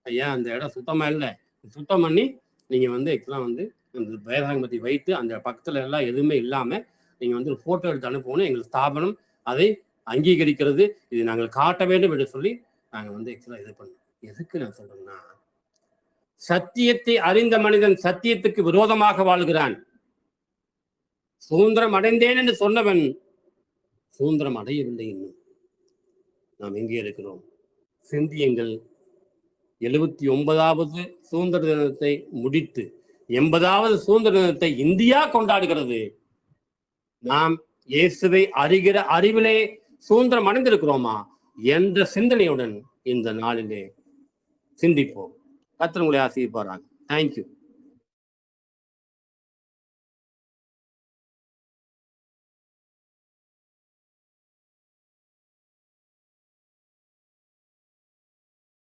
ஐயா அந்த இடம் சுத்தமாக இல்லை, சுத்தம் பண்ணி நீங்கள் வந்து ஆக்சுவலாக வந்து அந்த வேதாகமத்தை வைத்து அந்த பக்கத்தில் எல்லாம் எதுவுமே இல்லாமல் நீங்கள் வந்து ஃபோட்டோ எடுத்து அனுப்பணும், எங்கள் ஸ்தாபனம் அதை அங்கீகரிக்கிறது, இது நாங்கள் காட்ட வேண்டும் என்று சொல்லி நாங்கள் வந்து ஆக்சுவலாக இது பண்ணோம். எதுக்கு நான் சொல்றேன்னா, சத்தியத்தை அறிந்த மனிதன் சத்தியத்துக்கு விரோதமாக வாழ்கிறான். சுதந்திரம் அடைந்தேன் என்று சொன்னவன் சுதந்திரம் அடையவில்லை. இன்னும் நாம் எங்கே இருக்கிறோம்? சிந்தியங்கள். 79வது சுதந்திர தினத்தை முடித்து 80வது சுதந்திர தினத்தை இந்தியா கொண்டாடுகிறது. நாம் இயேசுவை அறிகிற அறிவிலே சுதந்திரம் அடைந்திருக்கிறோமா என்ற சிந்தனையுடன் இந்த நாளிலே சிந்திப்போம். கர்த்தர் உங்களை ஆசீர்வதிப்பாராக. தேங்க்யூ.